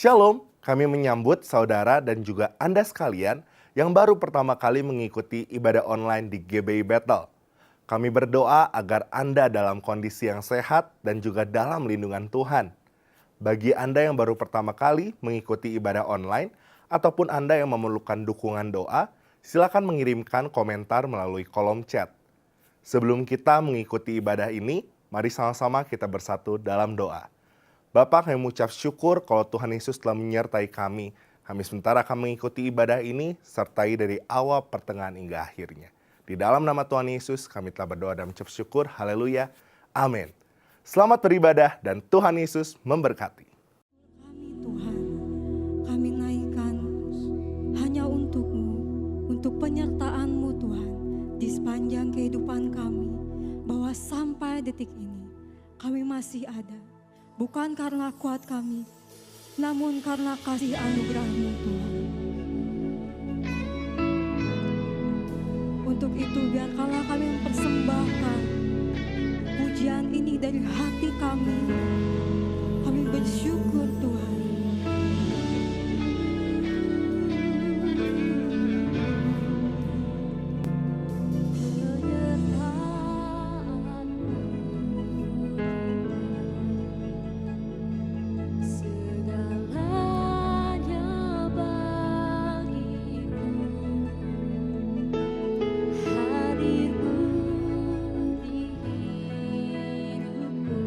Shalom, kami menyambut saudara dan juga Anda sekalian yang baru pertama kali mengikuti ibadah online di GBI Bethel. Kami berdoa agar Anda dalam kondisi yang sehat dan juga dalam lindungan Tuhan. Bagi Anda yang baru pertama kali mengikuti ibadah online, ataupun Anda yang memerlukan dukungan doa, silakan mengirimkan komentar melalui kolom chat. Sebelum kita mengikuti ibadah ini, mari sama-sama kita bersatu dalam doa. Bapa, kami mengucap syukur kalau Tuhan Yesus telah menyertai kami. Kami sementara akan mengikuti ibadah ini, sertai dari awal, pertengahan, hingga akhirnya. Di dalam nama Tuhan Yesus, kami telah berdoa dan mengucap syukur. Haleluya. Amin. Selamat beribadah dan Tuhan Yesus memberkati. Kami Tuhan, kami naikkan hanya untuk-Mu, untuk penyertaan-Mu Tuhan, di sepanjang kehidupan kami, bahwa sampai detik ini, kami masih ada. Bukan karena kuat kami, namun karena kasih anugerah-Mu Tuhan. Untuk itu biarkanlah kami mempersembahkan pujian ini dari hati kami. Kami bersyukur Tuhan. Segalanya bagiku, hadirmu di hidupku.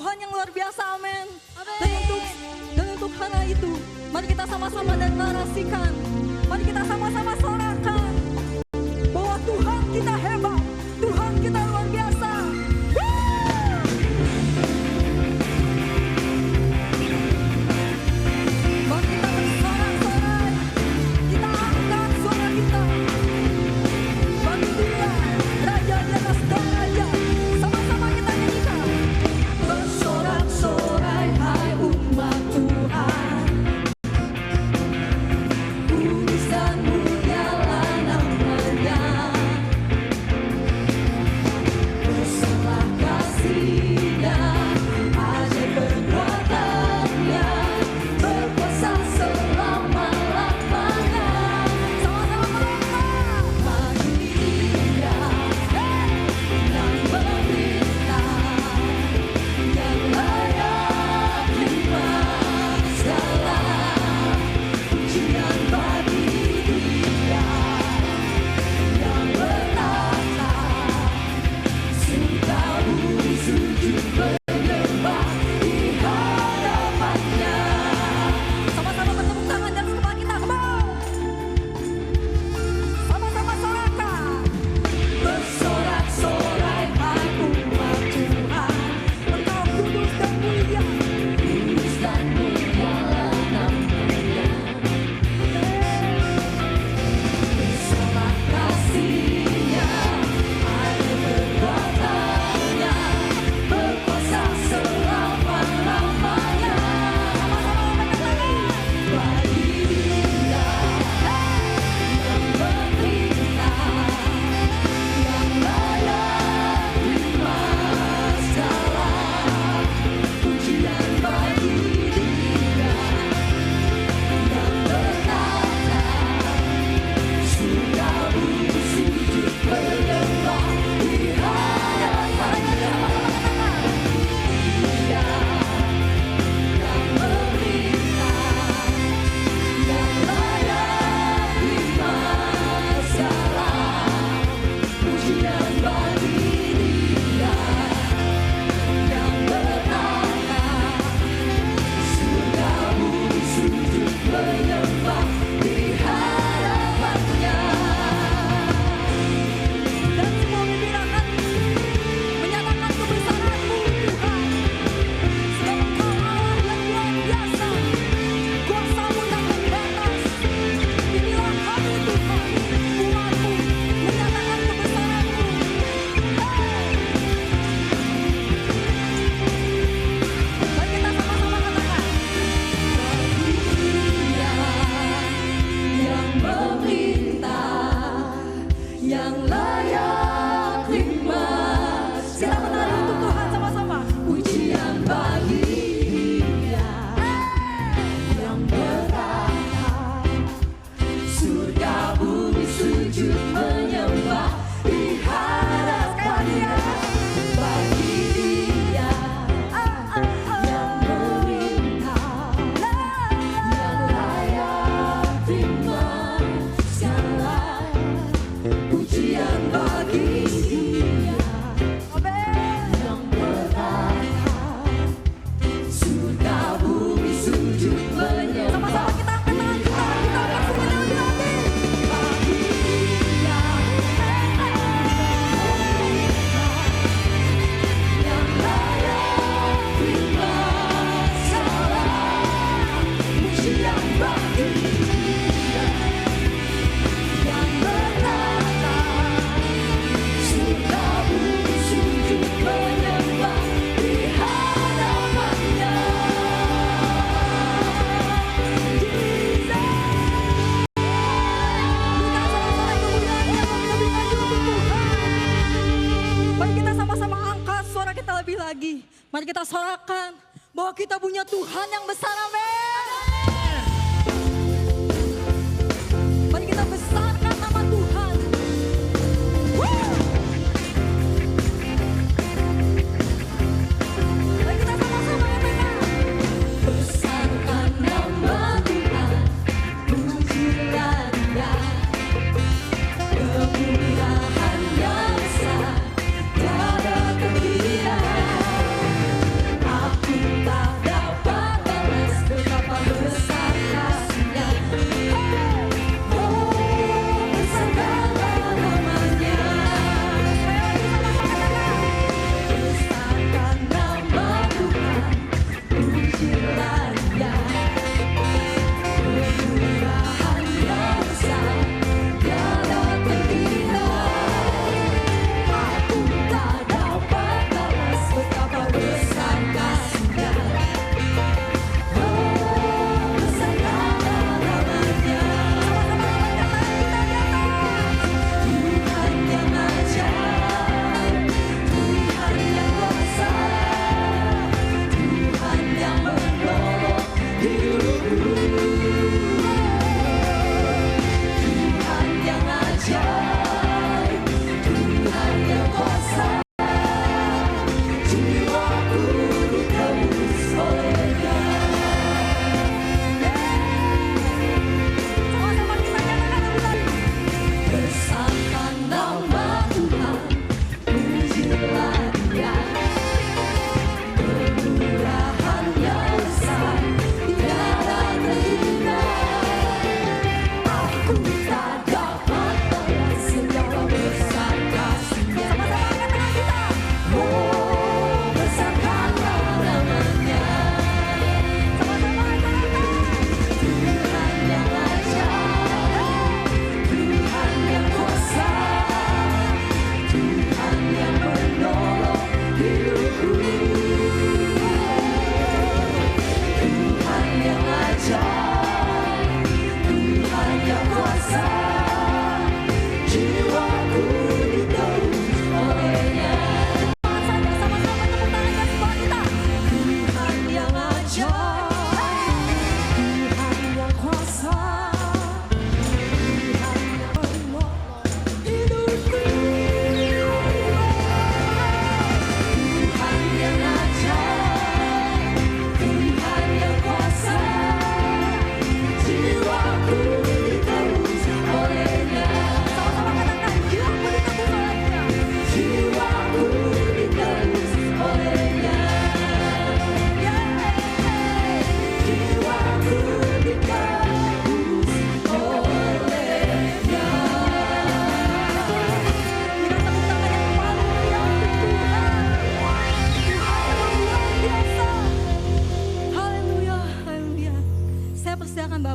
Tuhan yang luar biasa, amin. Dan untuk karena itu, mari kita sama-sama deklarasikan, mari kita sama-sama sorakan bahwa Tuhan kita hebat, Tuhan kita luar biasa. Mari kita bersorak-sorai, kita angkat suara kita. Bagi Dia, Raja di atas segala raja, sama-sama kita nyanyikan. Bersorak-sorai hai umat Tuhan, kudus dan mulialah namanya. Besarlah kasih-Nya, ajaib perbuatan-Nya, berkuasa selama-lamanya. Sama-sama melompat. Bagi Dia yang memerintah, yang layak terima segala pujian. Bagi Dia yang bertata, surga bumi sujud menyembah di hadapan-Nya. Sama-sama bertepuk tangan dan kepala kita, come on. Sama-sama sorakan. Bersorak-sorai hai umat Tuhan, Engkau kudus dan mulia. Kudus dan mulialah namanya. Besarlah kasih-Nya, ajaib perbuatan-Nya, berkuasa selama-lamanya. Sama-sama angkat tangan. Bagi Dia yang memerintah, yang layak terima segala pujian. Bagi Dia yang bertata, surga bumi sujud menyembah di hadapan-Nya. Dia yang memerintah, yang layak terima segala pujian. Bagi Dia yang bertata, surga bumi sujud menyembah di hadapan-Nya. Dan semua bibir akan menyatakan kebesaran-Mu, Tuhan. Sebab Engkau Allah yang luar biasa, kuasa-Mu tak terbatas. Inilah kami, Tuhan, umat-Mu, menyatakan kebesaran-Mu. Mari kita sama-sama katakan. Dia yang memerintah, yang layak terima. Kita menari untuk Tuhan sama-sama. Pujian bagi Dia yang bertata, surga bumi sujud menyembah di hadapan-Nya. Bagi Dia yang memerintah, yang layak terima segala pujian. Bagi Dia yang bertata, surga bumi sujud menyembah. Sama-sama kita angkat tangan kita angkat semuanya lebih lagi. Bagi Dia yang layak terima segala pujian. Bagi Dia yang bertata, surga bumi sujud menyembah di hadapan-Nya. Berikan sorak-sorai kemuliaan yang lebih lagi untuk Tuhan. Mari kita sama-sama angkat suara kita lebih lagi. Mari kita sorakan bahwa kita punya Tuhan yang besar, amin. Mari kita besarkan nama Tuhan. Mari kita sama-sama katakan. Besarkan nama Tuhan, pujilah Dia, kemuliaan-Nya besar, tiada tandingan.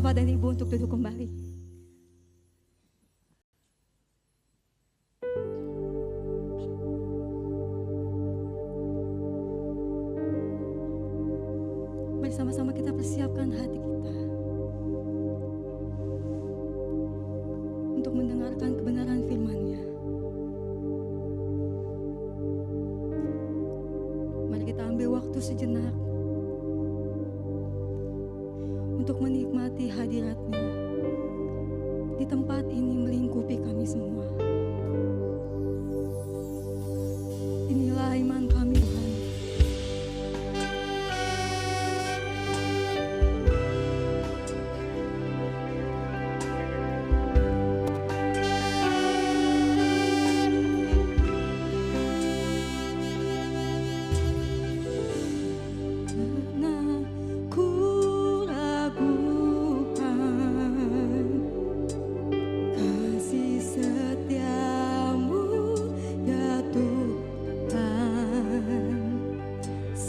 Bapak dan Ibu untuk duduk kembali. Mari sama-sama kita persiapkan hati kita untuk mendengarkan kebenaran firman-Nya. Mari kita ambil waktu sejenak untuk menikmati hadirat-Nya di tempat ini melingkupi kami semua. Inilah iman kami, Tuhan.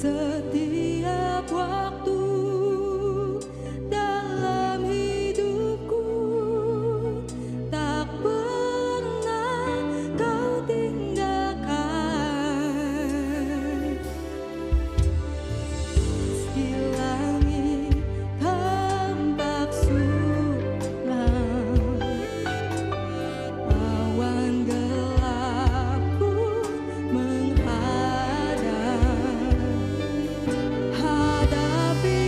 Setiap waktu dalam hidupku tak pernah kau tinggalkan. Meski langit tampak suram, awan gelap pun menghadap. Hadapi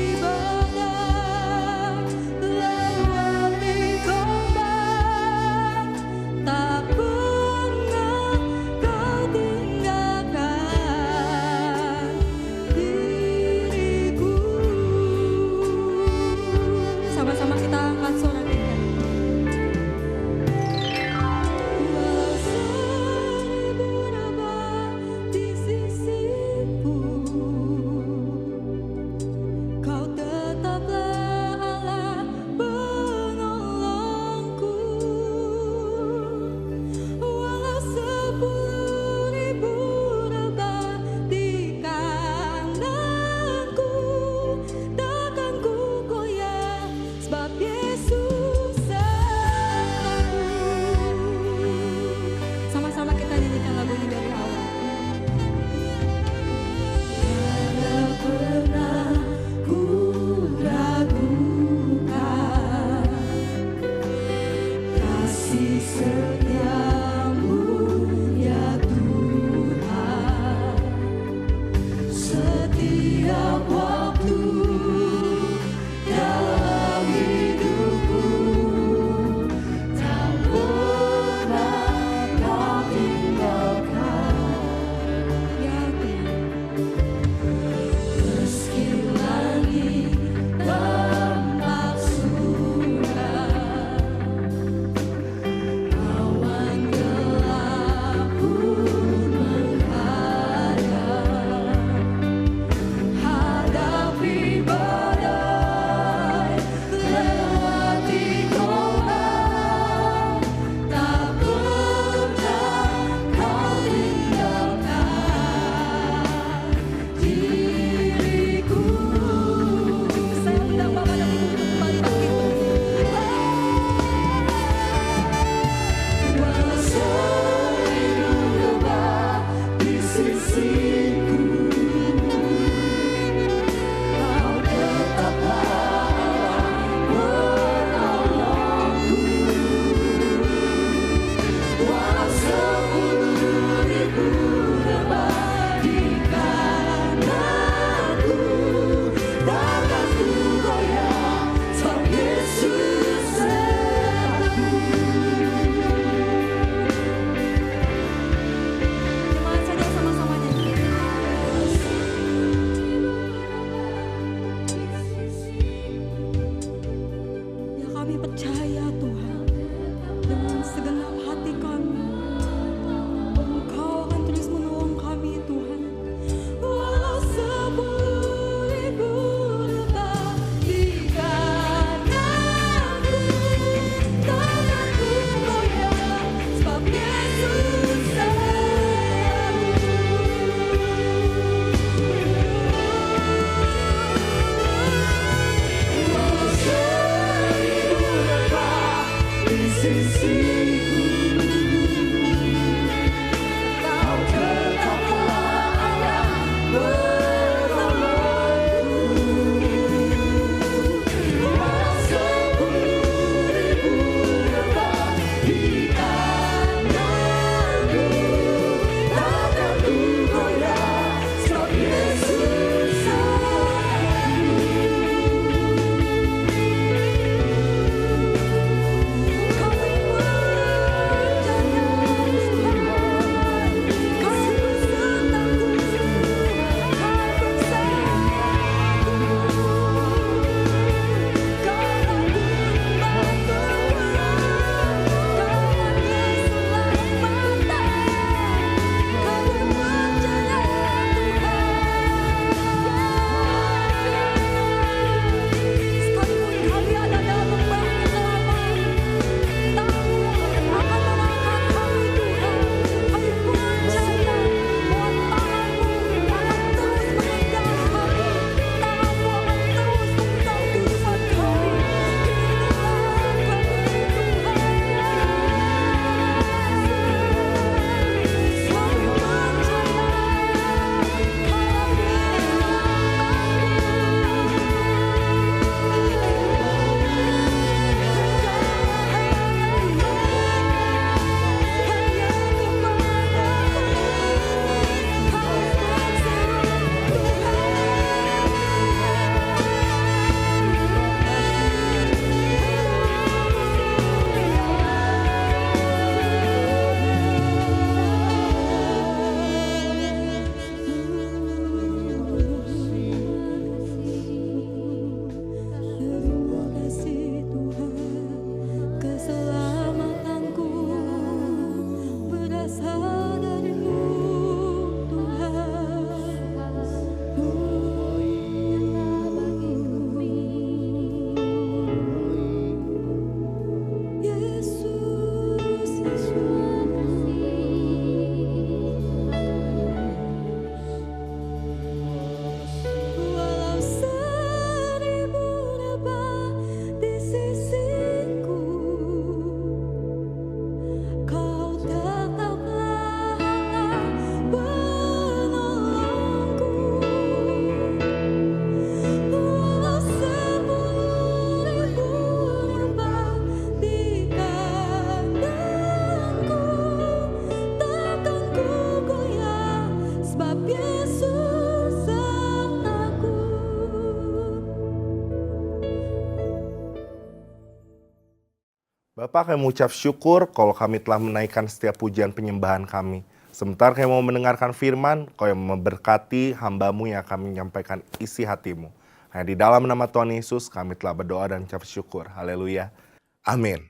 Bapak, kami mengucap syukur kalau kami telah menaikkan setiap pujian penyembahan kami. Sebentar kami mau mendengarkan firman, kau yang memberkati hamba-Mu yang akan menyampaikan isi hati-Mu. Hanya di dalam nama Tuhan Yesus kami telah berdoa dan ucap syukur. Haleluya. Amin.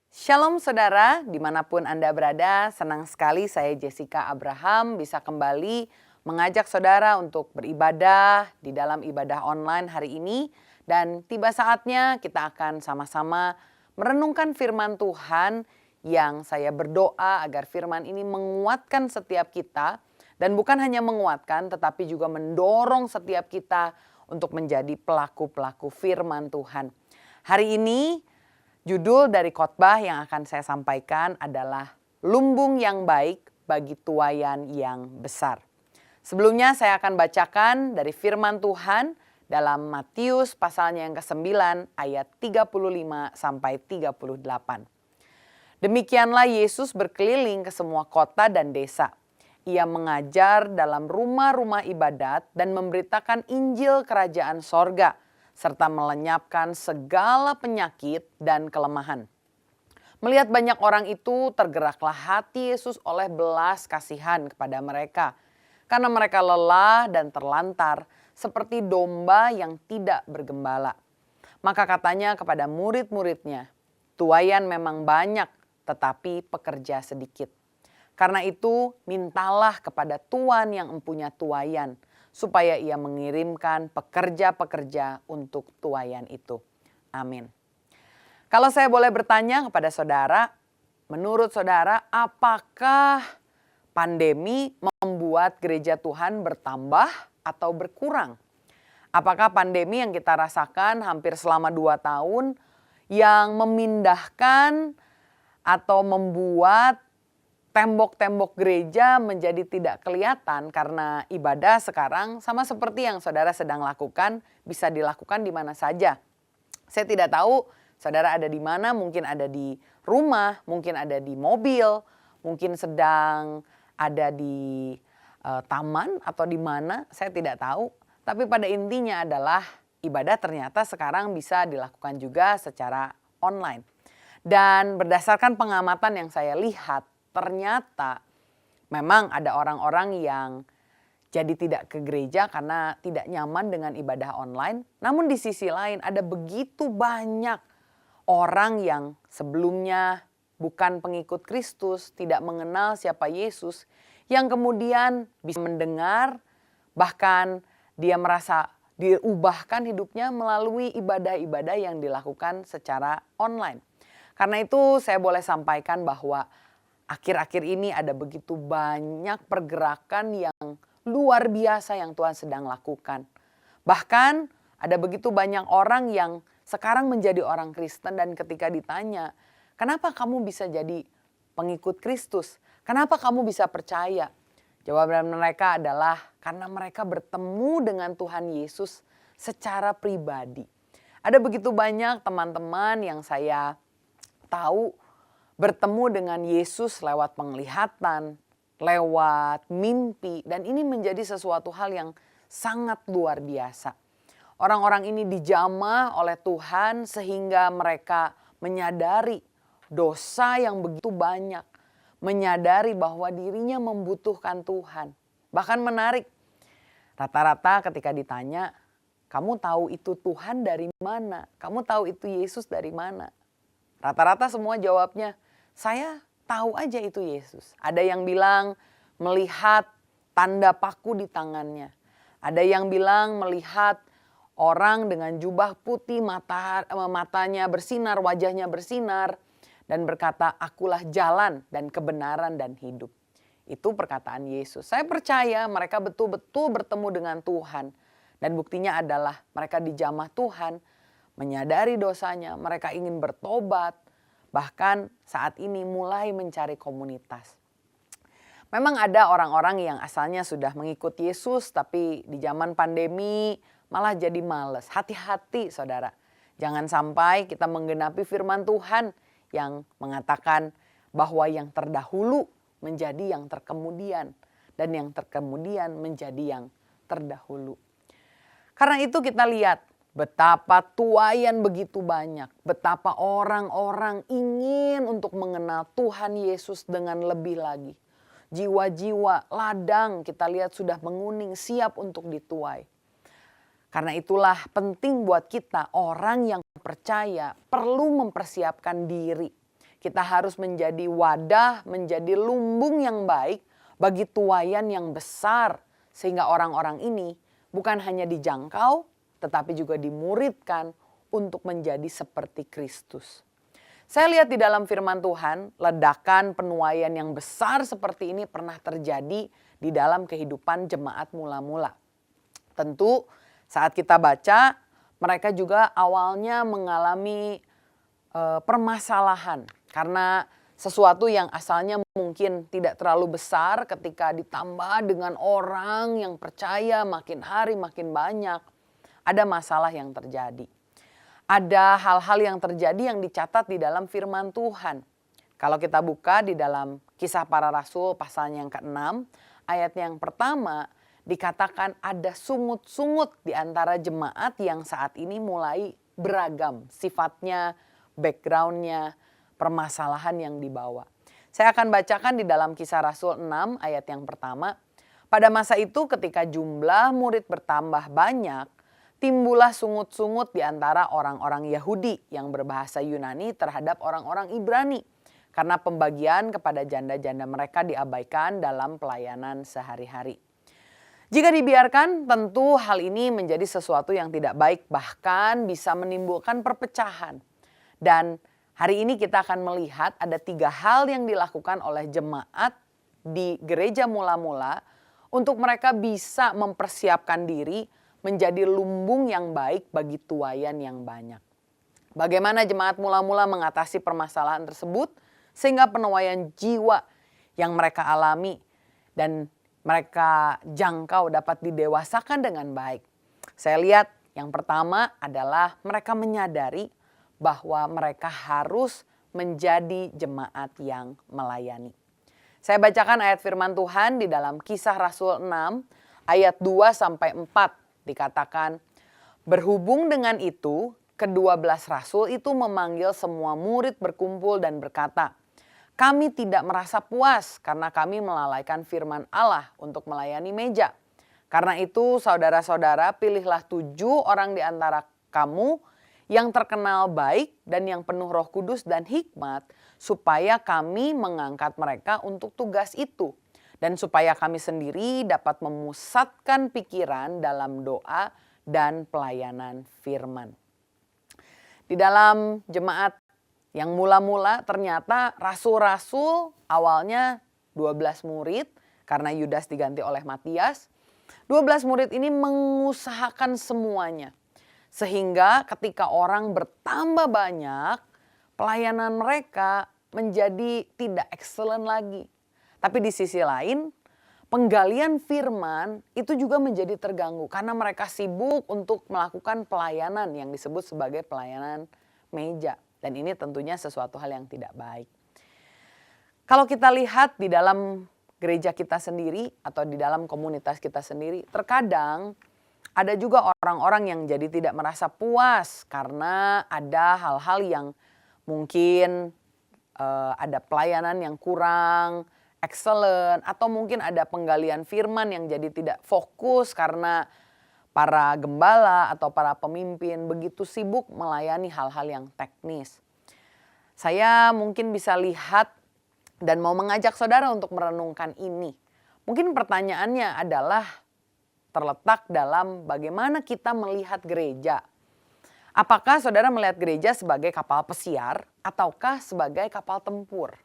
Shalom saudara, dimanapun Anda berada, senang sekali saya Jessica Abraham bisa kembali mengajak saudara untuk beribadah di dalam ibadah online hari ini. Dan tiba saatnya kita akan sama-sama merenungkan firman Tuhan yang saya berdoa agar firman ini menguatkan setiap kita. Dan bukan hanya menguatkan tetapi juga mendorong setiap kita untuk menjadi pelaku-pelaku firman Tuhan. Hari ini judul dari khotbah yang akan saya sampaikan adalah lumbung yang baik bagi tuaian yang besar. Sebelumnya saya akan bacakan dari firman Tuhan dalam Matius pasalnya yang ke-9 ayat 35 sampai 38. Demikianlah Yesus berkeliling ke semua kota dan desa. Ia mengajar dalam rumah-rumah ibadat dan memberitakan Injil kerajaan sorga, serta melenyapkan segala penyakit dan kelemahan. Melihat banyak orang itu, tergeraklah hati Yesus oleh belas kasihan kepada mereka, karena mereka lelah dan terlantar, seperti domba yang tidak bergembala. Maka katanya kepada murid-muridnya, tuaian memang banyak, tetapi pekerja sedikit. Karena itu, mintalah kepada Tuan yang empunya tuaian, supaya ia mengirimkan pekerja-pekerja untuk tuaian itu. Amin. Kalau saya boleh bertanya kepada saudara, menurut saudara, apakah pandemi membuat gereja Tuhan bertambah atau berkurang? Apakah pandemi yang kita rasakan hampir selama 2 tahun yang memindahkan atau membuat tembok-tembok gereja menjadi tidak kelihatan karena ibadah sekarang sama seperti yang saudara sedang lakukan, bisa dilakukan di mana saja. Saya tidak tahu saudara ada di mana, mungkin ada di rumah, mungkin ada di mobil, mungkin sedang ada di taman atau di mana, saya tidak tahu. Tapi pada intinya adalah ibadah ternyata sekarang bisa dilakukan juga secara online. Dan berdasarkan pengamatan yang saya lihat, ternyata memang ada orang-orang yang jadi tidak ke gereja karena tidak nyaman dengan ibadah online. Namun di sisi lain ada begitu banyak orang yang sebelumnya bukan pengikut Kristus, tidak mengenal siapa Yesus, yang kemudian bisa mendengar, bahkan dia merasa diubahkan hidupnya melalui ibadah-ibadah yang dilakukan secara online. Karena itu saya boleh sampaikan bahwa akhir-akhir ini ada begitu banyak pergerakan yang luar biasa yang Tuhan sedang lakukan. Bahkan ada begitu banyak orang yang sekarang menjadi orang Kristen dan ketika ditanya, kenapa kamu bisa jadi pengikut Kristus? Kenapa kamu bisa percaya? Jawaban mereka adalah karena mereka bertemu dengan Tuhan Yesus secara pribadi. Ada begitu banyak teman-teman yang saya tahu bertemu dengan Yesus lewat penglihatan, lewat mimpi, dan ini menjadi sesuatu hal yang sangat luar biasa. Orang-orang ini dijamah oleh Tuhan sehingga mereka menyadari dosa yang begitu banyak, menyadari bahwa dirinya membutuhkan Tuhan. Bahkan menarik, rata-rata ketika ditanya, kamu tahu itu Tuhan dari mana? Kamu tahu itu Yesus dari mana? Rata-rata semua jawabnya, saya tahu aja itu Yesus. Ada yang bilang melihat tanda paku di tangannya. Ada yang bilang melihat orang dengan jubah putih, matanya bersinar, wajahnya bersinar. Dan berkata, akulah jalan dan kebenaran dan hidup. Itu perkataan Yesus. Saya percaya mereka betul-betul bertemu dengan Tuhan. Dan buktinya adalah mereka dijamah Tuhan, menyadari dosanya, mereka ingin bertobat, bahkan saat ini mulai mencari komunitas. Memang ada orang-orang yang asalnya sudah mengikut Yesus, tapi di zaman pandemi malah jadi males. Hati-hati saudara, jangan sampai kita menggenapi firman Tuhan yang mengatakan bahwa yang terdahulu menjadi yang terkemudian, dan yang terkemudian menjadi yang terdahulu. Karena itu kita lihat betapa tuaian begitu banyak, betapa orang-orang ingin untuk mengenal Tuhan Yesus dengan lebih lagi. Jiwa-jiwa ladang kita lihat sudah menguning, siap untuk dituai. Karena itulah penting buat kita, orang yang percaya perlu mempersiapkan diri. Kita harus menjadi wadah, menjadi lumbung yang baik bagi tuaian yang besar. Sehingga orang-orang ini bukan hanya dijangkau, tetapi juga dimuridkan untuk menjadi seperti Kristus. Saya lihat di dalam firman Tuhan, ledakan penuaian yang besar seperti ini pernah terjadi di dalam kehidupan jemaat mula-mula. Tentu saat kita baca, mereka juga awalnya mengalami permasalahan. Karena sesuatu yang asalnya mungkin tidak terlalu besar ketika ditambah dengan orang yang percaya makin hari makin banyak. Ada masalah yang terjadi. Ada hal-hal yang terjadi yang dicatat di dalam firman Tuhan. Kalau kita buka di dalam Kisah Para Rasul pasalnya yang ke-6, ayat yang pertama dikatakan ada sungut-sungut di antara jemaat yang saat ini mulai beragam sifatnya, backgroundnya, permasalahan yang dibawa. Saya akan bacakan di dalam Kisah Rasul 6 ayat yang pertama. Pada masa itu ketika jumlah murid bertambah banyak, timbullah sungut-sungut di antara orang-orang Yahudi yang berbahasa Yunani terhadap orang-orang Ibrani. Karena pembagian kepada janda-janda mereka diabaikan dalam pelayanan sehari-hari. Jika dibiarkan, tentu hal ini menjadi sesuatu yang tidak baik, bahkan bisa menimbulkan perpecahan. Dan hari ini kita akan melihat ada 3 hal yang dilakukan oleh jemaat di gereja mula-mula untuk mereka bisa mempersiapkan diri menjadi lumbung yang baik bagi tuaian yang banyak. Bagaimana jemaat mula-mula mengatasi permasalahan tersebut sehingga penuaian jiwa yang mereka alami dan mereka jangkau dapat didewasakan dengan baik. Saya lihat yang pertama adalah mereka menyadari bahwa mereka harus menjadi jemaat yang melayani. Saya bacakan ayat firman Tuhan di dalam Kisah Rasul 6 ayat 2 sampai 4 dikatakan, berhubung dengan itu kedua belas rasul itu memanggil semua murid berkumpul dan berkata, kami tidak merasa puas karena kami melalaikan firman Allah untuk melayani meja. Karena itu saudara-saudara, pilihlah 7 orang di antara kamu yang terkenal baik dan yang penuh Roh Kudus dan hikmat, supaya kami mengangkat mereka untuk tugas itu. Dan supaya kami sendiri dapat memusatkan pikiran dalam doa dan pelayanan firman. Di dalam jemaat yang mula-mula ternyata rasul-rasul awalnya 12 murid karena Yudas diganti oleh Matias. 12 murid ini mengusahakan semuanya. Sehingga ketika orang bertambah banyak, pelayanan mereka menjadi tidak excellent lagi. Tapi di sisi lain, penggalian firman itu juga menjadi terganggu karena mereka sibuk untuk melakukan pelayanan yang disebut sebagai pelayanan meja. Dan ini tentunya sesuatu hal yang tidak baik. Kalau kita lihat di dalam gereja kita sendiri atau di dalam komunitas kita sendiri, terkadang ada juga orang-orang yang jadi tidak merasa puas karena ada hal-hal yang mungkin ada pelayanan yang kurang excellent, atau mungkin ada penggalian firman yang jadi tidak fokus karena para gembala atau para pemimpin begitu sibuk melayani hal-hal yang teknis. Saya mungkin bisa lihat dan mau mengajak saudara untuk merenungkan ini. Mungkin pertanyaannya adalah terletak dalam bagaimana kita melihat gereja. Apakah saudara melihat gereja sebagai kapal pesiar ataukah sebagai kapal tempur?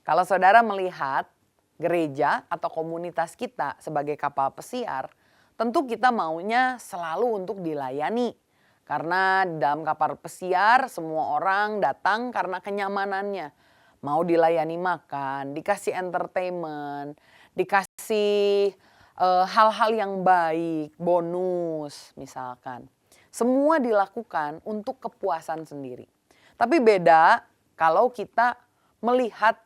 Kalau saudara melihat gereja atau komunitas kita sebagai kapal pesiar, tentu kita maunya selalu untuk dilayani. Karena dalam kapal pesiar semua orang datang karena kenyamanannya. Mau dilayani makan, dikasih entertainment, dikasih hal-hal yang baik, bonus misalkan. Semua dilakukan untuk kepuasan sendiri. Tapi beda kalau kita melihat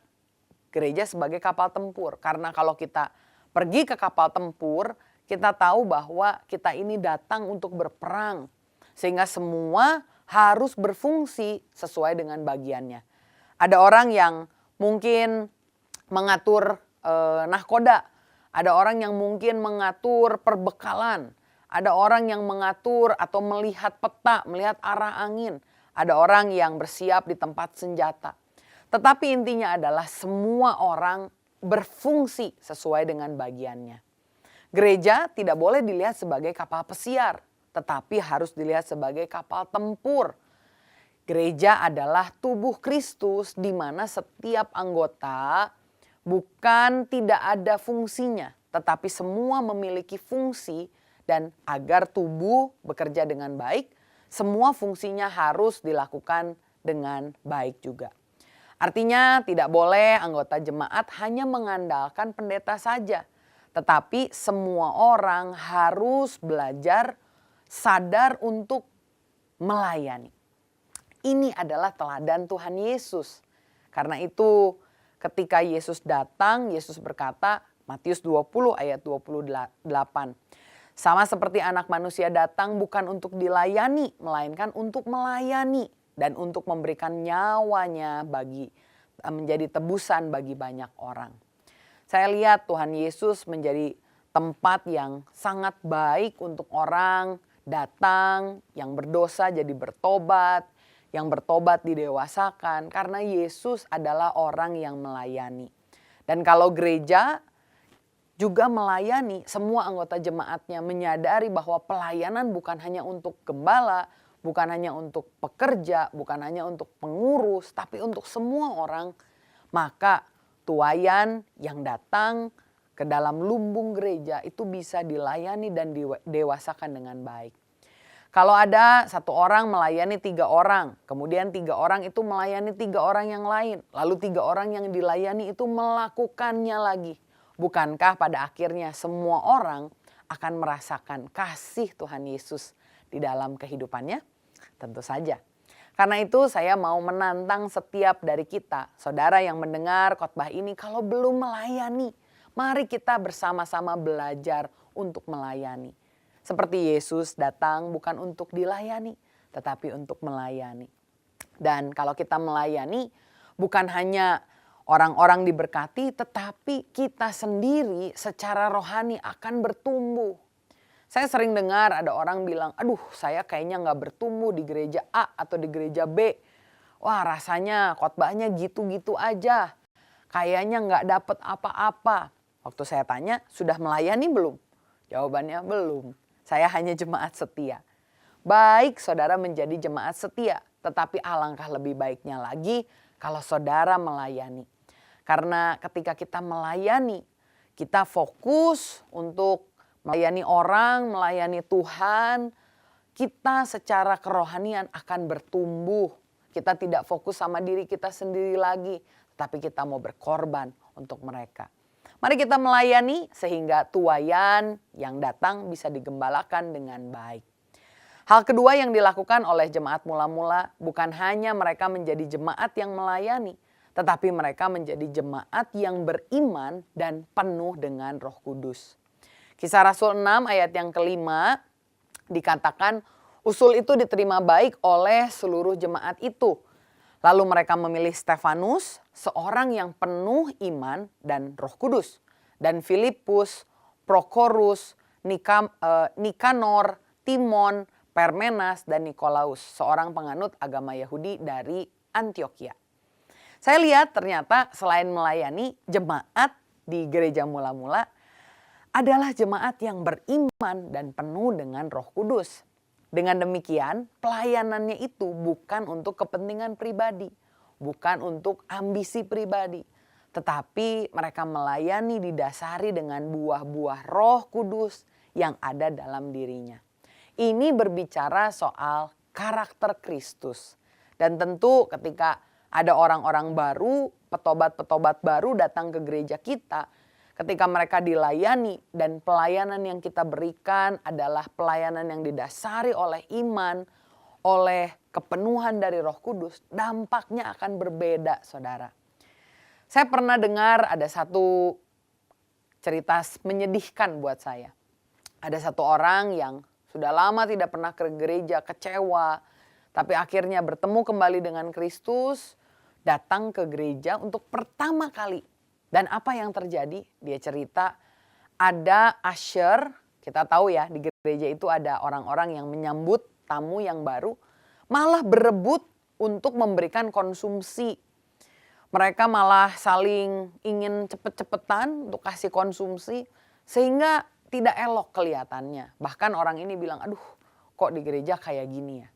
gereja sebagai kapal tempur. Karena kalau kita pergi ke kapal tempur, kita tahu bahwa kita ini datang untuk berperang. Sehingga semua harus berfungsi sesuai dengan bagiannya. Ada orang yang mungkin mengatur nahkoda. Ada orang yang mungkin mengatur perbekalan. Ada orang yang mengatur atau melihat peta, melihat arah angin. Ada orang yang bersiap di tempat senjata. Tetapi intinya adalah semua orang berfungsi sesuai dengan bagiannya. Gereja tidak boleh dilihat sebagai kapal pesiar, tetapi harus dilihat sebagai kapal tempur. Gereja adalah tubuh Kristus di mana setiap anggota bukan tidak ada fungsinya, tetapi semua memiliki fungsi, dan agar tubuh bekerja dengan baik, semua fungsinya harus dilakukan dengan baik juga. Artinya tidak boleh anggota jemaat hanya mengandalkan pendeta saja. Tetapi semua orang harus belajar sadar untuk melayani. Ini adalah teladan Tuhan Yesus. Karena itu ketika Yesus datang, Yesus berkata, Matius 20 ayat 28. Sama seperti anak manusia datang bukan untuk dilayani, melainkan untuk melayani. Dan untuk memberikan nyawanya menjadi tebusan bagi banyak orang. Saya lihat Tuhan Yesus menjadi tempat yang sangat baik untuk orang datang yang berdosa jadi bertobat, yang bertobat didewasakan karena Yesus adalah orang yang melayani. Dan kalau gereja juga melayani, semua anggota jemaatnya menyadari bahwa pelayanan bukan hanya untuk gembala, bukan hanya untuk pekerja, bukan hanya untuk pengurus, tapi untuk semua orang. Maka tuayan yang datang ke dalam lumbung gereja itu bisa dilayani dan didewasakan dengan baik. Kalau ada satu orang melayani 3 orang, kemudian 3 orang itu melayani 3 orang yang lain, lalu 3 orang yang dilayani itu melakukannya lagi. Bukankah pada akhirnya semua orang akan merasakan kasih Tuhan Yesus di dalam kehidupannya? Tentu saja. Karena itu saya mau menantang setiap dari kita, saudara yang mendengar khotbah ini, kalau belum melayani, mari kita bersama-sama belajar untuk melayani. Seperti Yesus datang bukan untuk dilayani, tetapi untuk melayani. Dan kalau kita melayani, bukan hanya orang-orang diberkati, tetapi kita sendiri secara rohani akan bertumbuh. Saya sering dengar ada orang bilang, aduh saya kayaknya gak bertumbuh di gereja A atau di gereja B. Wah rasanya khotbahnya gitu-gitu aja. Kayaknya gak dapet apa-apa. Waktu saya tanya, sudah melayani belum? Jawabannya belum. Saya hanya jemaat setia. Baik saudara menjadi jemaat setia, tetapi alangkah lebih baiknya lagi kalau saudara melayani. Karena ketika kita melayani, kita fokus untuk melayani orang, melayani Tuhan, kita secara kerohanian akan bertumbuh. Kita tidak fokus sama diri kita sendiri lagi, tapi kita mau berkorban untuk mereka. Mari kita melayani sehingga tuaian yang datang bisa digembalakan dengan baik. Hal kedua yang dilakukan oleh jemaat mula-mula bukan hanya mereka menjadi jemaat yang melayani, tetapi mereka menjadi jemaat yang beriman dan penuh dengan Roh Kudus. Kisah Rasul 6 ayat yang kelima dikatakan usul itu diterima baik oleh seluruh jemaat itu. Lalu mereka memilih Stefanus, seorang yang penuh iman dan Roh Kudus. Dan Filipus, Prokorus, Nikanor, Timon, Permenas, dan Nikolaus, seorang penganut agama Yahudi dari Antioquia. Saya lihat ternyata selain melayani, jemaat di gereja mula-mula adalah jemaat yang beriman dan penuh dengan Roh Kudus. Dengan demikian, pelayanannya itu bukan untuk kepentingan pribadi, bukan untuk ambisi pribadi, tetapi mereka melayani didasari dengan buah-buah Roh Kudus yang ada dalam dirinya. Ini berbicara soal karakter Kristus. Dan tentu ketika ada orang-orang baru, petobat-petobat baru datang ke gereja kita, ketika mereka dilayani dan pelayanan yang kita berikan adalah pelayanan yang didasari oleh iman, oleh kepenuhan dari Roh Kudus, dampaknya akan berbeda, saudara. Saya pernah dengar ada satu cerita menyedihkan buat saya. Ada satu orang yang sudah lama tidak pernah ke gereja, kecewa, tapi akhirnya bertemu kembali dengan Kristus, datang ke gereja untuk pertama kali. Dan apa yang terjadi? Dia cerita ada usher, kita tahu ya di gereja itu ada orang-orang yang menyambut tamu yang baru, malah berebut untuk memberikan konsumsi. Mereka malah saling ingin cepet-cepetan untuk kasih konsumsi sehingga tidak elok kelihatannya. Bahkan orang ini bilang, aduh kok di gereja kayak gini ya.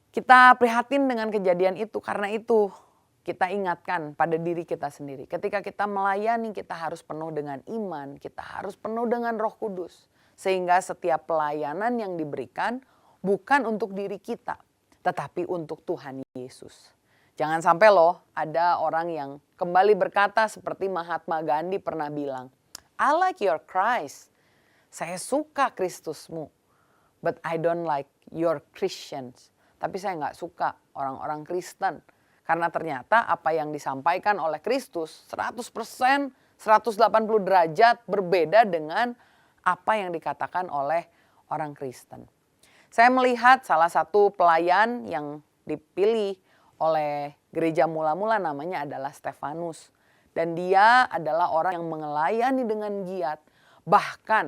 Kita prihatin dengan kejadian itu karena itu. Kita ingatkan pada diri kita sendiri. Ketika kita melayani, kita harus penuh dengan iman. Kita harus penuh dengan Roh Kudus. Sehingga setiap pelayanan yang diberikan bukan untuk diri kita. Tetapi untuk Tuhan Yesus. Jangan sampai loh ada orang yang kembali berkata seperti Mahatma Gandhi pernah bilang. I like your Christ. Saya suka Kristusmu. But I don't like your Christians. Tapi saya gak suka orang-orang Kristen. Karena ternyata apa yang disampaikan oleh Kristus 100%, 180 derajat berbeda dengan apa yang dikatakan oleh orang Kristen. Saya melihat salah satu pelayan yang dipilih oleh gereja mula-mula namanya adalah Stefanus. Dan dia adalah orang yang melayani dengan giat. Bahkan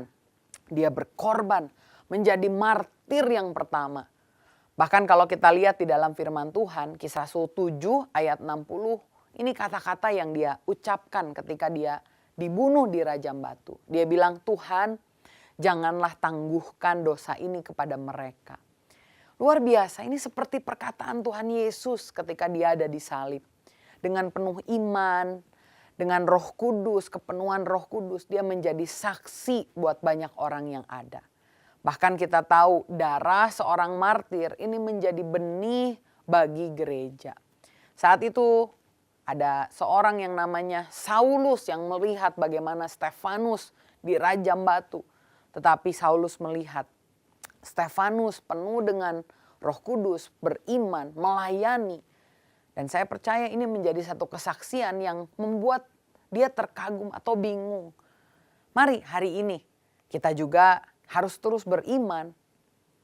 dia berkorban menjadi martir yang pertama. Bahkan kalau kita lihat di dalam firman Tuhan, Kisah Rasul 7 ayat 60, ini kata-kata yang dia ucapkan ketika dia dibunuh di rajam batu. Dia bilang, Tuhan janganlah tangguhkan dosa ini kepada mereka. Luar biasa, ini seperti perkataan Tuhan Yesus ketika dia ada di salib. Dengan penuh iman, dengan Roh Kudus, kepenuhan Roh Kudus, dia menjadi saksi buat banyak orang yang ada. Bahkan kita tahu darah seorang martir ini menjadi benih bagi gereja. Saat itu ada seorang yang namanya Saulus yang melihat bagaimana Stefanus dirajam batu. Tetapi Saulus melihat Stefanus penuh dengan Roh Kudus, beriman, melayani. Dan saya percaya ini menjadi satu kesaksian yang membuat dia terkagum atau bingung. Mari hari ini kita juga harus terus beriman,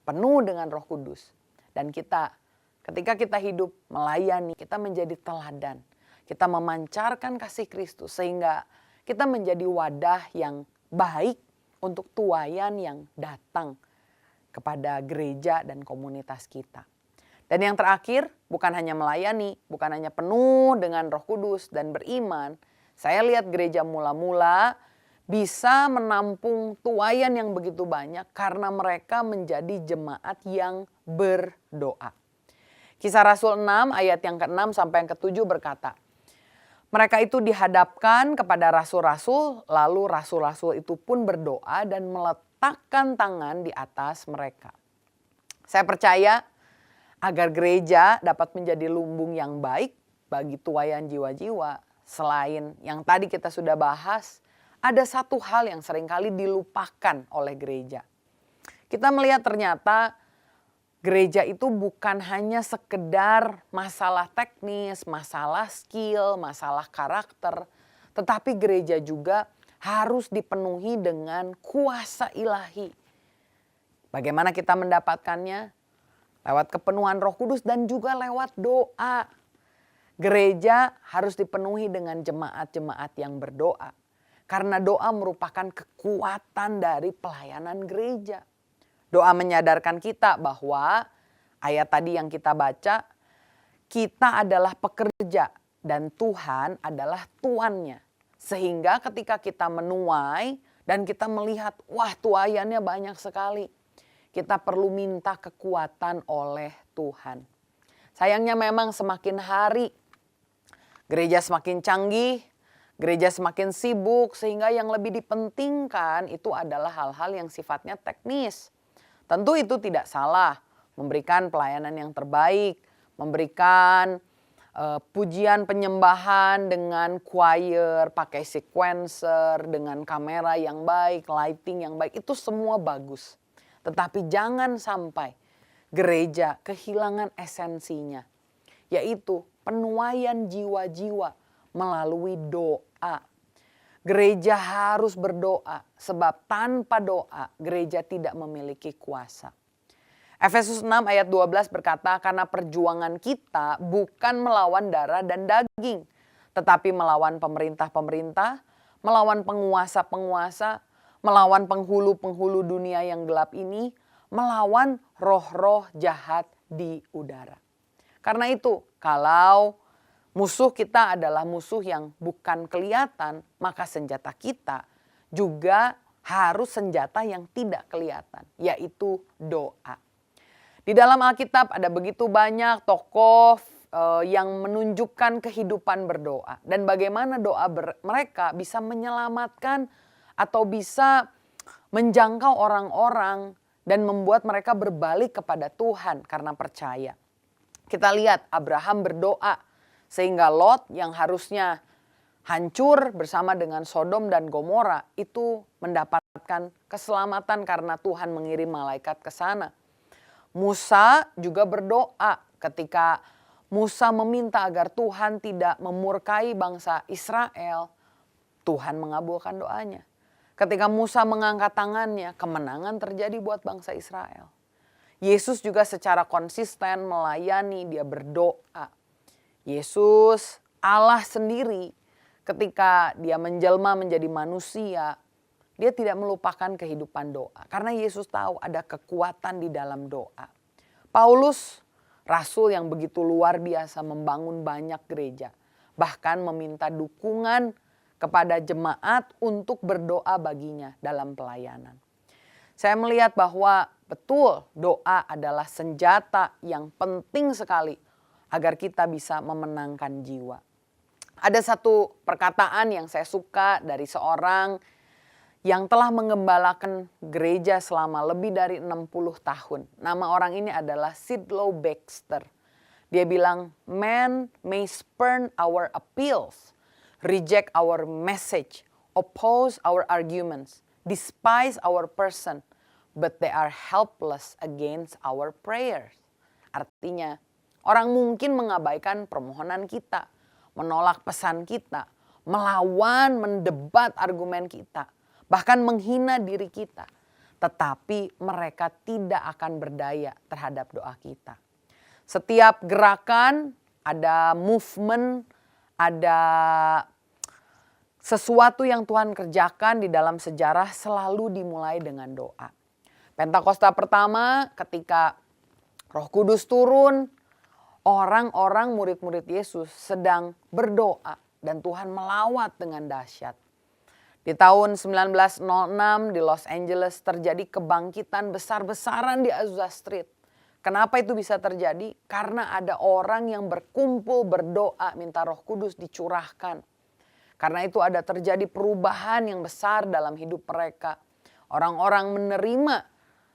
penuh dengan Roh Kudus. Dan ketika kita hidup melayani, kita menjadi teladan. Kita memancarkan kasih Kristus sehingga kita menjadi wadah yang baik untuk tuayan yang datang kepada gereja dan komunitas kita. Dan yang terakhir, bukan hanya melayani, bukan hanya penuh dengan Roh Kudus dan beriman. Saya lihat gereja mula-mula bisa menampung tuayan yang begitu banyak karena mereka menjadi jemaat yang berdoa. Kisah Rasul 6 ayat yang ke-6 sampai yang ke-7 berkata, mereka itu dihadapkan kepada rasul-rasul, lalu rasul-rasul itu pun berdoa dan meletakkan tangan di atas mereka. Saya percaya agar gereja dapat menjadi lumbung yang baik bagi tuayan jiwa-jiwa. Selain yang tadi kita sudah bahas, ada satu hal yang seringkali dilupakan oleh gereja. Kita melihat ternyata gereja itu bukan hanya sekedar masalah teknis, masalah skill, masalah karakter. Tetapi gereja juga harus dipenuhi dengan kuasa ilahi. Bagaimana kita mendapatkannya? Lewat kepenuhan Roh Kudus dan juga lewat doa. Gereja harus dipenuhi dengan jemaat-jemaat yang berdoa. Karena doa merupakan kekuatan dari pelayanan gereja. Doa menyadarkan kita bahwa ayat tadi yang kita baca, kita adalah pekerja dan Tuhan adalah tuannya. Sehingga ketika kita menuai dan kita melihat, wah tuayannya banyak sekali. Kita perlu minta kekuatan oleh Tuhan. Sayangnya memang semakin hari gereja semakin canggih, gereja semakin sibuk sehingga yang lebih dipentingkan itu adalah hal-hal yang sifatnya teknis. Tentu itu tidak salah, memberikan pelayanan yang terbaik, memberikan pujian penyembahan dengan choir, pakai sequencer, dengan kamera yang baik, lighting yang baik, itu semua bagus. Tetapi jangan sampai gereja kehilangan esensinya, yaitu penuaian jiwa-jiwa melalui doa. Gereja harus berdoa, sebab tanpa doa gereja tidak memiliki kuasa. Efesus 6 ayat 12 berkata, karena perjuangan kita bukan melawan darah dan daging, tetapi melawan pemerintah-pemerintah, melawan penguasa-penguasa, melawan penghulu-penghulu dunia yang gelap ini, melawan roh-roh jahat di udara. Karena itu, kalau musuh kita adalah musuh yang bukan kelihatan, maka senjata kita juga harus senjata yang tidak kelihatan, yaitu doa. Di dalam Alkitab ada begitu banyak tokoh yang menunjukkan kehidupan berdoa. Dan bagaimana doa mereka bisa menyelamatkan atau bisa menjangkau orang-orang dan membuat mereka berbalik kepada Tuhan karena percaya. Kita lihat Abraham berdoa sehingga Lot yang harusnya hancur bersama dengan Sodom dan Gomora itu mendapatkan keselamatan karena Tuhan mengirim malaikat ke sana. Musa juga berdoa ketika Musa meminta agar Tuhan tidak memurkai bangsa Israel. Tuhan mengabulkan doanya. Ketika Musa mengangkat tangannya, kemenangan terjadi buat bangsa Israel. Yesus juga secara konsisten melayani, dia berdoa. Yesus, Allah sendiri, ketika dia menjelma menjadi manusia, dia tidak melupakan kehidupan doa. Karena Yesus tahu ada kekuatan di dalam doa. Paulus, rasul yang begitu luar biasa membangun banyak gereja. Bahkan meminta dukungan kepada jemaat untuk berdoa baginya dalam pelayanan. Saya melihat bahwa betul doa adalah senjata yang penting sekali agar kita bisa memenangkan jiwa. Ada satu perkataan yang saya suka dari seorang yang telah mengembalakan gereja selama lebih dari 60 tahun. Nama orang ini adalah Sidlow Baxter. Dia bilang, "Man may spurn our appeals, reject our message, oppose our arguments, despise our person, but they are helpless against our prayers." Artinya, orang mungkin mengabaikan permohonan kita, menolak pesan kita, melawan, mendebat argumen kita, bahkan menghina diri kita. Tetapi mereka tidak akan berdaya terhadap doa kita. Setiap gerakan, ada movement, ada sesuatu yang Tuhan kerjakan di dalam sejarah selalu dimulai dengan doa. Pentakosta pertama ketika Roh Kudus turun, orang-orang murid-murid Yesus sedang berdoa dan Tuhan melawat dengan dahsyat. Di tahun 1906 di Los Angeles terjadi kebangkitan besar-besaran di Azusa Street. Kenapa itu bisa terjadi? Karena ada orang yang berkumpul berdoa minta Roh Kudus dicurahkan. Karena itu ada terjadi perubahan yang besar dalam hidup mereka. Orang-orang menerima,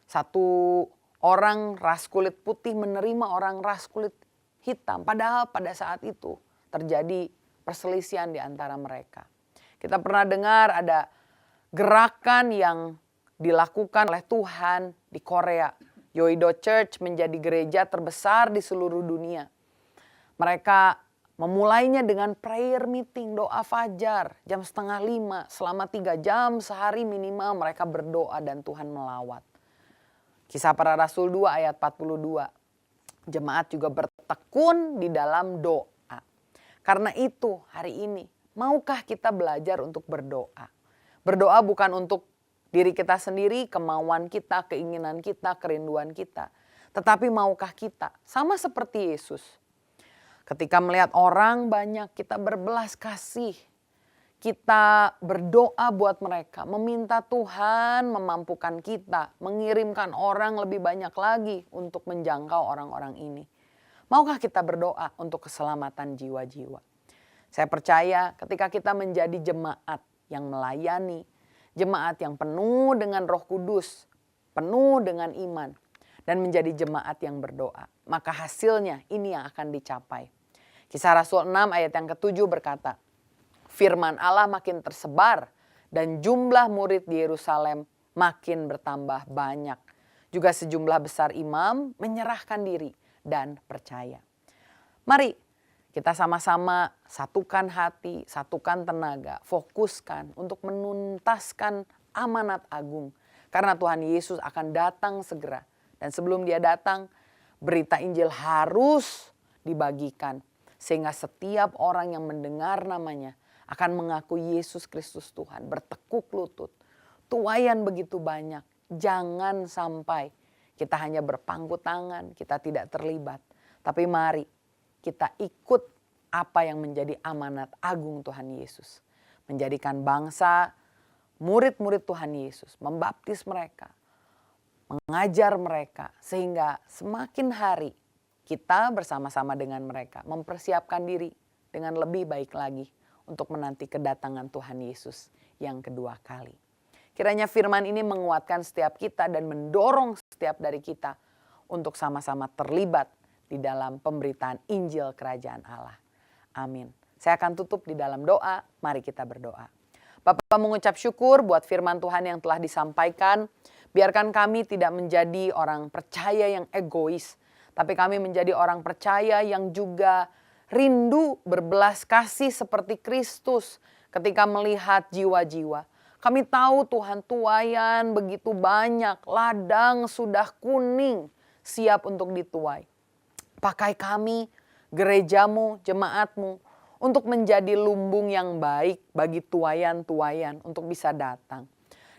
satu orang ras kulit putih menerima orang ras kulit hitam. Padahal pada saat itu terjadi perselisihan di antara mereka. Kita pernah dengar ada gerakan yang dilakukan oleh Tuhan di Korea. Yoido Church menjadi gereja terbesar di seluruh dunia. Mereka memulainya dengan prayer meeting, doa fajar jam 4:30. Selama 3 jam sehari minimal mereka berdoa dan Tuhan melawat. Kisah Para Rasul 2 ayat 42. Jemaat juga bertekun di dalam doa. Karena itu hari ini maukah kita belajar untuk berdoa? Berdoa bukan untuk diri kita sendiri, kemauan kita, keinginan kita, kerinduan kita. Tetapi maukah kita sama seperti Yesus? Ketika melihat orang banyak, kita berbelas kasih. Kita berdoa buat mereka, meminta Tuhan memampukan kita, mengirimkan orang lebih banyak lagi untuk menjangkau orang-orang ini. Maukah kita berdoa untuk keselamatan jiwa-jiwa? Saya percaya ketika kita menjadi jemaat yang melayani, jemaat yang penuh dengan Roh Kudus, penuh dengan iman, dan menjadi jemaat yang berdoa, maka hasilnya ini yang akan dicapai. Kisah Rasul 6 ayat yang ke-7 berkata, firman Allah makin tersebar dan jumlah murid di Yerusalem makin bertambah banyak. Juga sejumlah besar imam menyerahkan diri dan percaya. Mari kita sama-sama satukan hati, satukan tenaga, fokuskan untuk menuntaskan amanat agung. Karena Tuhan Yesus akan datang segera. Dan sebelum dia datang, berita Injil harus dibagikan. Sehingga setiap orang yang mendengar namanya akan mengaku Yesus Kristus Tuhan. Bertekuk lutut. Tuaian begitu banyak. Jangan sampai kita hanya berpangku tangan, kita tidak terlibat. Tapi mari kita ikut apa yang menjadi amanat agung Tuhan Yesus. Menjadikan bangsa murid-murid Tuhan Yesus, membaptis mereka, mengajar mereka. Sehingga semakin hari kita bersama-sama dengan mereka mempersiapkan diri dengan lebih baik lagi untuk menanti kedatangan Tuhan Yesus yang kedua kali. Kiranya firman ini menguatkan setiap kita dan mendorong setiap dari kita untuk sama-sama terlibat di dalam pemberitaan Injil Kerajaan Allah. Amin. Saya akan tutup di dalam doa, mari kita berdoa. Bapa mengucap syukur buat firman Tuhan yang telah disampaikan. Biarkan kami tidak menjadi orang percaya yang egois, tapi kami menjadi orang percaya yang juga rindu berbelas kasih seperti Kristus ketika melihat jiwa-jiwa. Kami tahu Tuhan tuaian begitu banyak, ladang sudah kuning siap untuk dituai. Pakai kami, gerejamu, jemaatmu untuk menjadi lumbung yang baik bagi tuaian-tuaian untuk bisa datang.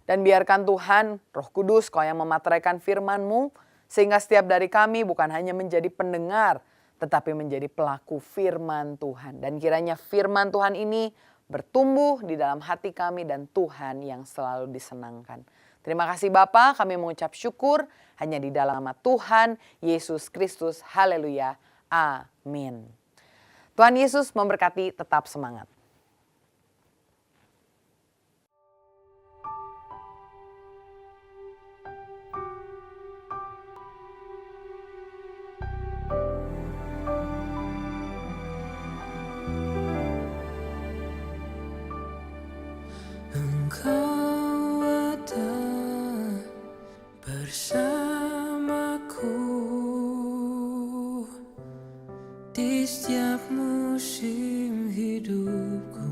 Dan biarkan Tuhan, Roh Kudus, Kau yang memateraikan firman-Mu, sehingga setiap dari kami bukan hanya menjadi pendengar, tetapi menjadi pelaku firman Tuhan. Dan kiranya firman Tuhan ini bertumbuh di dalam hati kami dan Tuhan yang selalu disenangkan. Terima kasih Bapa, kami mengucap syukur hanya di dalam nama Tuhan Yesus Kristus. Haleluya. Amin. Tuhan Yesus memberkati, tetap semangat. setiap musim hidupku.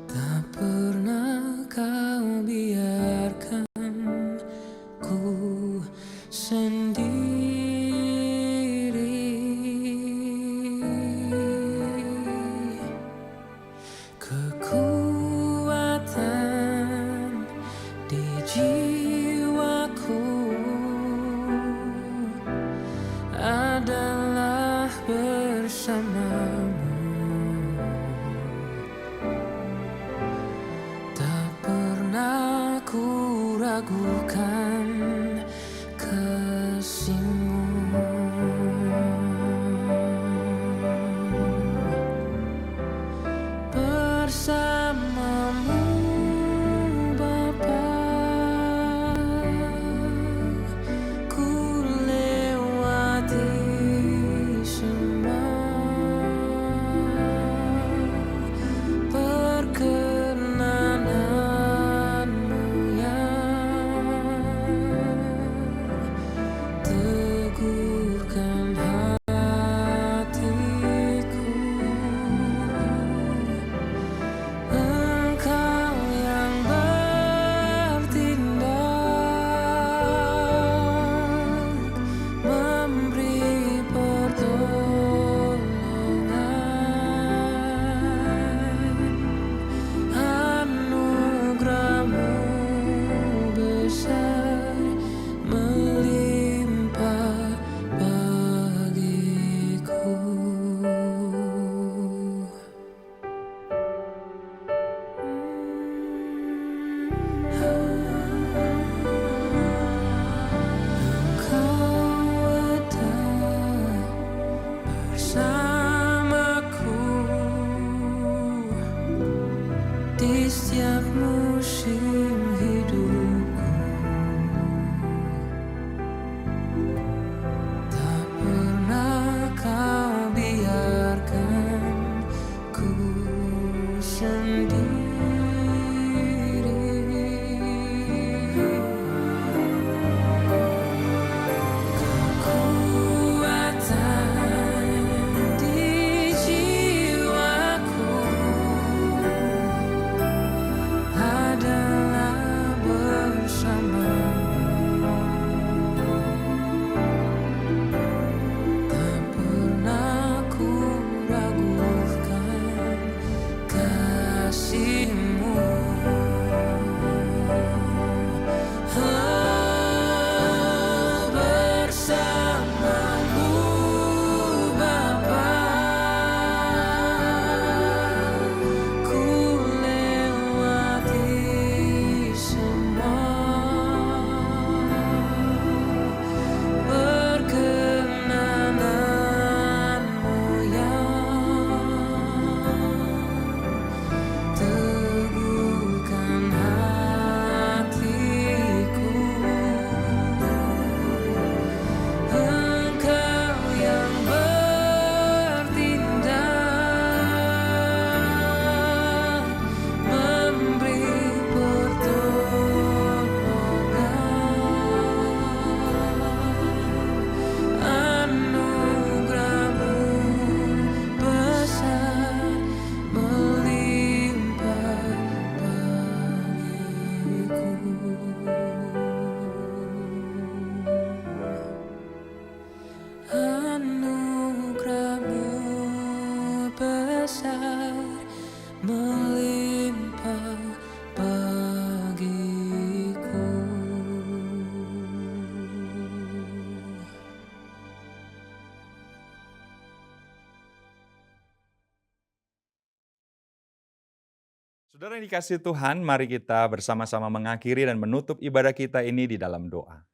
Tak pernah kau biarkan ku sendiri. Kekuatan di jiwaku adalah bersamamu. Tak pernah ku ragukan kasih-Mu. Bersamamu Bapa, ku lewati semua perkenanan-Mu yang teguhkan hatiku. Engkau yang bertindak, memberi pertolongan. Anugerah-Mu besar melimpah bagiku. Engkau ada bersamaku di setiap musim hidupku. Tak pernah kau biarkan ku sendiri. Kekuatan di jiwaku adalah bersamamu. Tak pernah ku ragukan kasih-Mu. Bersamamu Bapa, ku lewati semua perkenanan-Mu yang teguhkan hatiku. Engkau yang bertindak, memberi pertolongan. Anugerah-Mu besar melimpah bagiku. Anugerah-Mu besar melimpah bagiku. Saudara yang dikasihi Tuhan, mari kita bersama-sama mengakhiri dan menutup ibadah kita ini di dalam doa.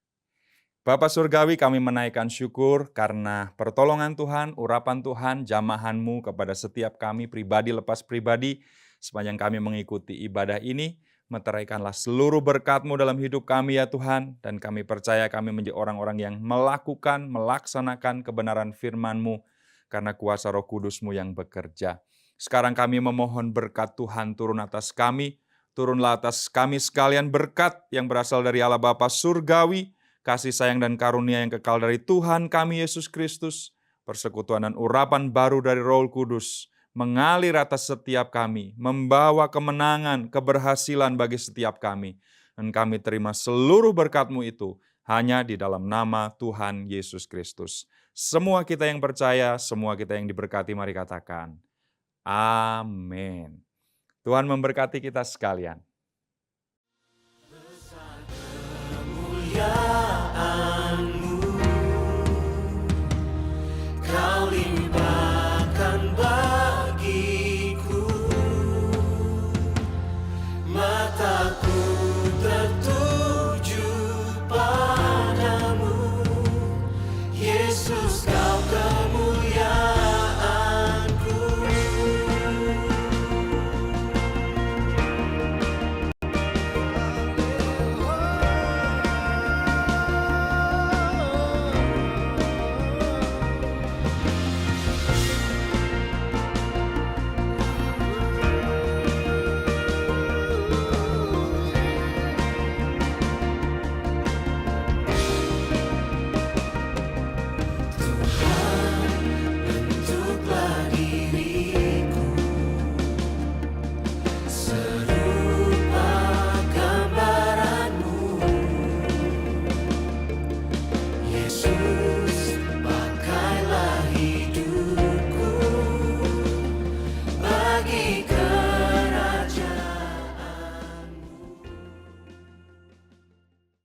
Bapa Surgawi, kami menaikkan syukur karena pertolongan Tuhan, urapan Tuhan, jamahan-Mu kepada setiap kami pribadi lepas pribadi. Sepanjang kami mengikuti ibadah ini, meteraikanlah seluruh berkat-Mu dalam hidup kami ya Tuhan. Dan kami percaya kami menjadi orang-orang yang melakukan, melaksanakan kebenaran firman-Mu karena kuasa Roh Kudus-Mu yang bekerja. Sekarang kami memohon berkat Tuhan turun atas kami, turunlah atas kami sekalian berkat yang berasal dari Allah Bapa Surgawi, kasih sayang dan karunia yang kekal dari Tuhan kami Yesus Kristus, persekutuan dan urapan baru dari Roh Kudus, mengalir atas setiap kami, membawa kemenangan, keberhasilan bagi setiap kami. Dan kami terima seluruh berkat-Mu itu hanya di dalam nama Tuhan Yesus Kristus. Semua kita yang percaya, semua kita yang diberkati, mari katakan, amin. Tuhan memberkati kita sekalian.